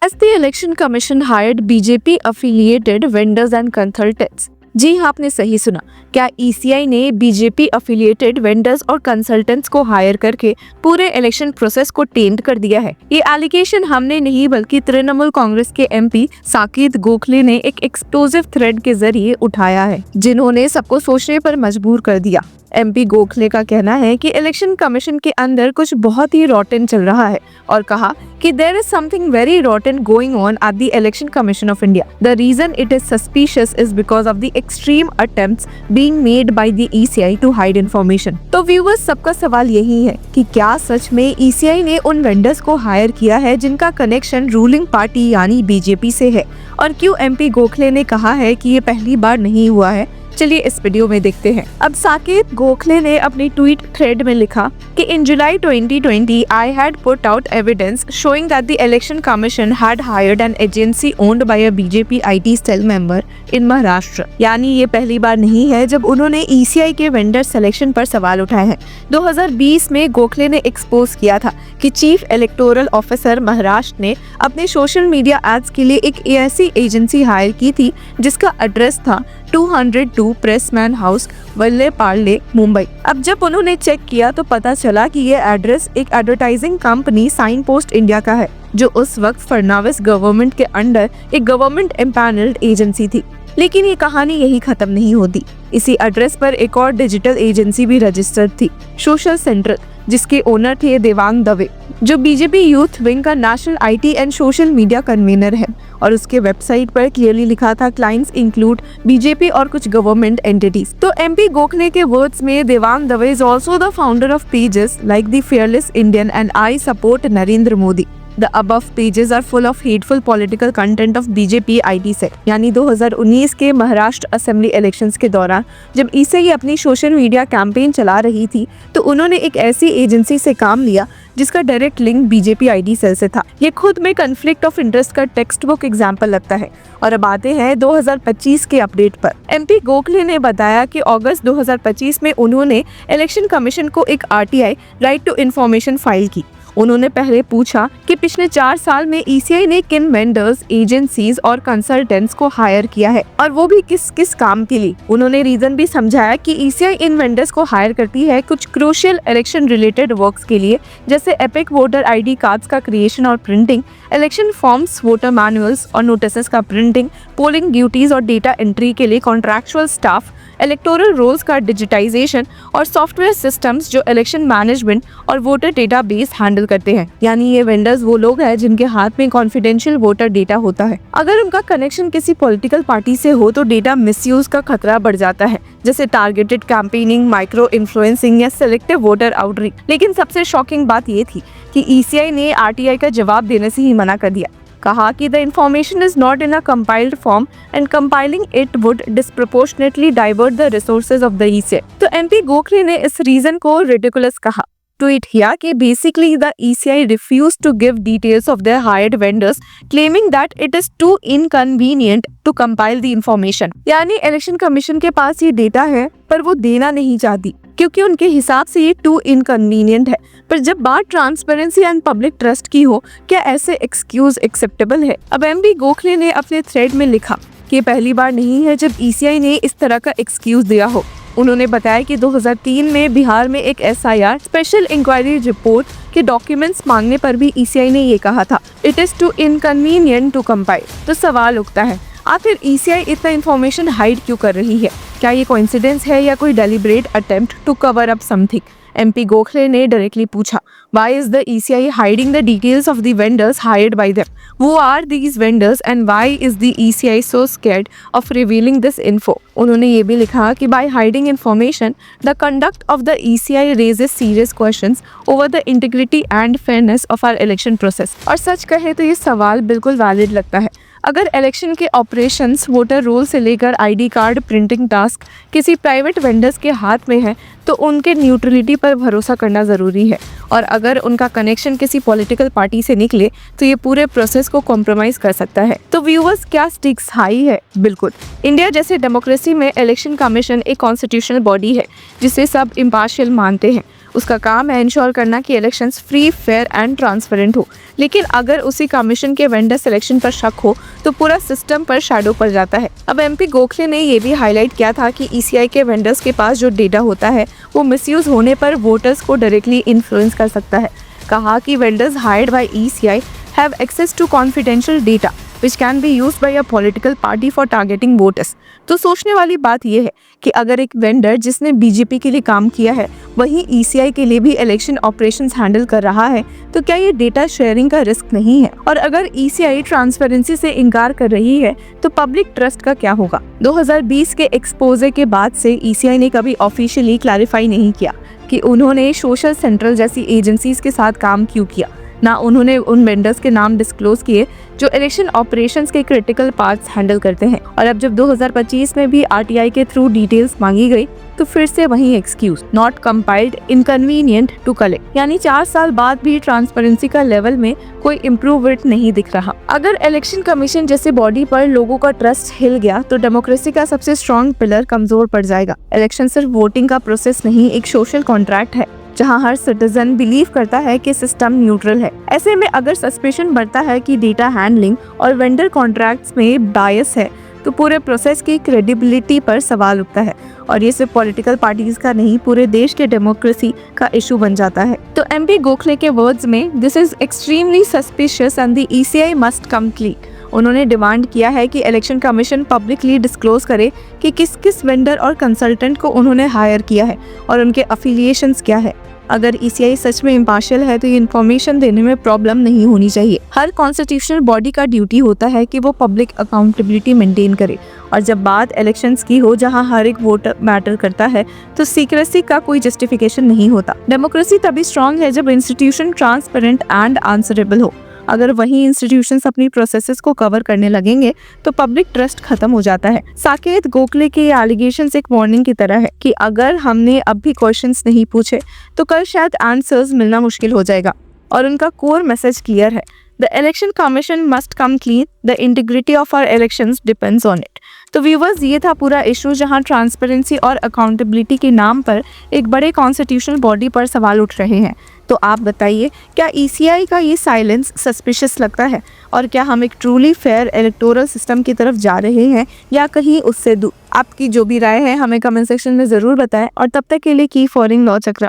As the Election Commission hired BJP affiliated vendors and consultants. जी हाँ, आपने सही सुना। क्या ईसीआई ने बीजेपी अफिलिएटेड वेंडर्स और कंसल्टेंट्स को हायर करके पूरे इलेक्शन प्रोसेस को टेंट कर दिया है? ये एलिगेशन हमने नहीं बल्कि तृणमूल कांग्रेस के एमपी साकेत गोखले ने एक एक्सप्लोसिव थ्रेड के जरिए उठाया है, जिन्होंने सबको सोचने पर मजबूर कर दिया। एमपी गोखले का कहना है कि इलेक्शन कमीशन के अंदर कुछ बहुत ही रॉटन चल रहा है और कहा कि there is something very rotten going on at the Election Commission of India. The reason it is suspicious is because of the extreme attempts being made by the ECI to hide information. तो viewers, सबका सवाल यही है कि क्या सच में ECI ने उन वेंडर्स को हायर किया है जिनका कनेक्शन रूलिंग पार्टी यानी बीजेपी से है, और क्यों एमपी गोखले ने कहा है कि ये पहली बार नहीं हुआ है? चलिए इस वीडियो में देखते हैं। अब साकेत गोखले ने अपनी ट्वीट थ्रेड में लिखा कि in July 2020 I had put out evidence showing that the Election Commission had hired an agency owned by a BJP IT cell member in Maharashtra. यानी ये पहली बार नहीं है जब उन्होंने ईसीआई के वेंडर सिलेक्शन पर सवाल उठाए हैं। 2020 में गोखले ने एक्सपोज किया था कि चीफ इलेक्टोरल ऑफिसर महाराष्ट्र ने अपने सोशल मीडिया एड्स के लिए एक ऐसी एजेंसी हायर की थी जिसका एड्रेस था 202 प्रेसमैन हाउस, वल्ले पार्ले, मुंबई। अब जब उन्होंने चेक किया तो पता चला कि ये एड्रेस एक advertising company signpost India का है, जो उस वक्त फडणवीस गवर्नमेंट के अंडर एक गवर्नमेंट एम्पैनल्ड एजेंसी थी। लेकिन ये कहानी यही खत्म नहीं होती। इसी एड्रेस पर एक और डिजिटल एजेंसी भी रजिस्टर्ड थी, सोशल सेंट्रल, जिसके ओनर थे देवांग दवे, जो बीजेपी यूथ विंग का national IT and social media convener है। और उसके वेबसाइट पर क्लियरली लिखा था क्लाइंट्स इंक्लूड बीजेपी और कुछ गवर्नमेंट एंटिटीज। तो एमपी गोखले के वर्ड्स में Devang Dave is also the founder of pages like the fearless Indian and I support Narendra Modi. The above pages are full of hateful political content of BJP IT set। यानी 2019 के Maharashtra assembly elections के दौरान जब ECI अपनी social media campaign चला रही थी तो उन्होंने एक ऐसी एजेंसी से काम लिया जिसका direct link BJP IT cell से था। ये खुद में कन्फ्लिक्ट ऑफ इंटरेस्ट का टेक्स्ट बुक एग्जाम्पल लगता है। और अब आते हैं 2025 के अपडेट पर। एमपी गोखले ने बताया कि अगस्त 2025 में उन्होंने इलेक्शन कमीशन को एक RTI right to information file की। उन्होंने पहले पूछा कि पिछले 4 साल में ईसीआई ने किन वेंडर्स, एजेंसीज और कंसल्टेंट्स को हायर किया है और वो भी किस किस काम के लिए। उन्होंने रीजन भी समझाया कि ईसीआई इन वेंडर्स को हायर करती है कुछ क्रूशियल इलेक्शन रिलेटेड वर्क्स के लिए, जैसे एपिक वोटर आईडी कार्ड्स का क्रिएशन और printing, election forms, voter manuals और नोटिसेस का प्रिंटिंग, पोलिंग ड्यूटीज और डेटा एंट्री के लिए कॉन्ट्रैक्चुअल स्टाफ, इलेक्टोरल रोल्स का डिजिटाइजेशन और सॉफ्टवेयर सिस्टम्स जो इलेक्शन मैनेजमेंट और वोटर डेटाबेस हैंडल करते हैं। यानी ये वेंडर्स वो लोग हैं जिनके हाथ में कॉन्फिडेंशियल वोटर डेटा होता है। अगर उनका कनेक्शन किसी पॉलिटिकल पार्टी से हो तो डेटा मिसयूज का खतरा बढ़ जाता है, जैसे टारगेटेड कैंपेनिंग, माइक्रो इन्फ्लुएंसिंग या सिलेक्टिव वोटर आउटरीच। लेकिन सबसे शॉकिंग बात ये थी कि ईसीआई ने आरटीआई का जवाब देने से ही मना कर दिया। कहा कि the information is not in a compiled form and compiling it would disproportionately divert the resources of the ECI. तो एमपी गोखले ने इस रीजन को रिडिकुलस कहा। ट्वीट किया कि basically the ECI refuse to give details of their hired vendors, claiming that it is too inconvenient to compile the information. यानी Election Commission के पास ये डेटा है पर वो देना नहीं चाहती क्योंकि उनके हिसाब से ये टू इनकन्वीनियंट है। पर जब बात ट्रांसपेरेंसी एंड पब्लिक ट्रस्ट की हो, क्या ऐसे एक्सक्यूज एक्सेप्टेबल है? अब एमपी गोखले ने अपने थ्रेड में लिखा कि पहली बार नहीं है जब ईसीआई ने इस तरह का एक्सक्यूज दिया हो। उन्होंने बताया कि 2003 में बिहार में एक एसआईआर स्पेशल इंक्वायरी रिपोर्ट के डॉक्यूमेंट्स मांगने पर भी ईसीआई ने ये कहा था, it is too inconvenient to compile. तो सवाल उठता है, आखिर ईसीआई इतना इन्फॉर्मेशन हाइड क्यों कर रही है? क्या ये कोइंसिडेंस है या कोई deliberate attempt to cover up something? MP Gokhale ने डायरेक्टली पूछा, why is the ECI hiding the details of the vendors hired by them? Who are these vendors and why is the ECI so scared of revealing this info? उन्होंने ये भी लिखा कि by hiding information, the conduct of the ECI raises serious questions over the integrity and fairness of our election process। और सच कहे तो ये सवाल बिल्कुल वैलिड लगता है। अगर इलेक्शन के ऑपरेशंस, वोटर रोल से लेकर आईडी कार्ड प्रिंटिंग टास्क किसी प्राइवेट वेंडर्स के हाथ में है तो उनके न्यूट्रलिटी पर भरोसा करना ज़रूरी है, और अगर उनका कनेक्शन किसी पॉलिटिकल पार्टी से निकले तो ये पूरे प्रोसेस को कॉम्प्रोमाइज़ कर सकता है। तो व्यूअर्स, क्या स्टिक्स हाई है? बिल्कुल। इंडिया जैसे डेमोक्रेसी में इलेक्शन कमीशन एक कॉन्स्टिट्यूशनल बॉडी है जिसे सब इम्पार्शियल मानते हैं। उसका काम है इंश्योर करना कि elections free, fair and transparent हो। लेकिन अगर उसी कमीशन के वेंडर सिलेक्शन पर शक हो तो पूरा सिस्टम पर शैडो पड़ जाता है। अब एमपी गोखले ने ये भी हाईलाइट किया था कि ईसीआई के वेंडर्स के पास जो डेटा होता है वो मिसयूज होने पर वोटर्स को डायरेक्टली इन्फ्लुएंस कर सकता है। कहा कि vendors hired by ECI have access to confidential data which can be used by a political party for targeting voters। तो सोचने वाली बात यह है कि अगर एक वेंडर जिसने बीजेपी के लिए काम किया है वही ईसीआई के लिए भी इलेक्शन ऑपरेशंस हैंडल कर रहा है तो क्या ये डेटा शेयरिंग का रिस्क नहीं है? और अगर ईसीआई ट्रांसपेरेंसी से इनकार कर रही है तो पब्लिक ट्रस्ट का क्या होगा? 2020 के एक्सपोजे के बाद से ईसीआई ने कभी ऑफिशियली क्लैरिफाई नहीं किया कि उन्होंने सोशल सेंट्रल जैसी एजेंसीज के साथ काम क्यों किया, ना उन्होंने उन वेंडर्स के नाम डिस्क्लोज किए जो इलेक्शन ऑपरेशंस के क्रिटिकल पार्ट्स हैंडल करते हैं। और अब जब 2025 में भी आरटीआई के थ्रू डिटेल्स मांगी गई तो फिर से वही excuse, not compiled, inconvenient to collect. यानी 4 साल बाद भी ट्रांसपेरेंसी का लेवल में कोई इम्प्रूवमेंट नहीं दिख रहा। अगर इलेक्शन कमीशन जैसे बॉडी पर लोगों का ट्रस्ट हिल गया तो डेमोक्रेसी का सबसे स्ट्रॉन्ग पिलर कमजोर पड़ जाएगा। इलेक्शन सिर्फ वोटिंग का प्रोसेस नहीं, एक सोशल कॉन्ट्रैक्ट है जहां हर सिटीजन बिलीव करता है कि सिस्टम न्यूट्रल है। ऐसे में अगर सस्पेशन बढ़ता है कि डेटा हैंडलिंग और वेंडर कॉन्ट्रैक्ट्स में बायस है तो पूरे प्रोसेस की क्रेडिबिलिटी पर सवाल उठता है और ये सिर्फ पॉलिटिकल पार्टीज का नहीं, पूरे देश के डेमोक्रेसी का इशू बन जाता है। तो एमपी गोखले के वर्ड्स में this is extremely suspicious and the ECI must come clean. उन्होंने डिमांड किया है कि इलेक्शन कमीशन पब्लिकली डिस्क्लोज करे कि किस किस वेंडर और कंसल्टेंट को उन्होंने हायर किया है और उनके अफिलिएशंस क्या है। अगर ईसीआई सच में इम्पार्शियल है तो ये इन्फॉर्मेशन देने में प्रॉब्लम नहीं होनी चाहिए। हर कॉन्स्टिट्यूशनल बॉडी का ड्यूटी होता है कि वो पब्लिक अकाउंटेबिलिटी मेंटेन करे और जब बात इलेक्शंस की हो जहां हर एक वोटर मैटर करता है तो सीक्रेसी का कोई जस्टिफिकेशन नहीं होता। डेमोक्रेसी तभी स्ट्रांग है जब इंस्टीट्यूशन ट्रांसपेरेंट एंड आंसरेबल हो। अगर वही इंस्टीट्यूशंस अपनी प्रोसेसेस को कवर करने लगेंगे तो पब्लिक ट्रस्ट खत्म हो जाता है। साकेत गोखले के एलिगेशंस एक वार्निंग की तरह है कि अगर हमने अब भी क्वेश्चंस नहीं पूछे तो कल शायद आंसर्स मिलना मुश्किल हो जाएगा। और उनका कोर मैसेज क्लियर है, the Election Commission must come clean, the integrity of our elections depends on it. तो व्यूवर्स, ये था पूरा इशू जहां ट्रांसपेरेंसी और अकाउंटेबिलिटी के नाम पर एक बड़े कॉन्स्टिट्यूशनल बॉडी पर सवाल उठ रहे हैं। तो आप बताइए, क्या ईसीआई का ये साइलेंस सस्पिशियस लगता है और क्या हम एक ट्रूली फेयर इलेक्टोरल सिस्टम की तरफ जा रहे हैं या कहीं उससे दूर? आपकी जो भी राय है हमें कमेंट सेक्शन में ज़रूर बताएं और तब तक के लिए कीप फॉलोइंग लॉ चक्रा।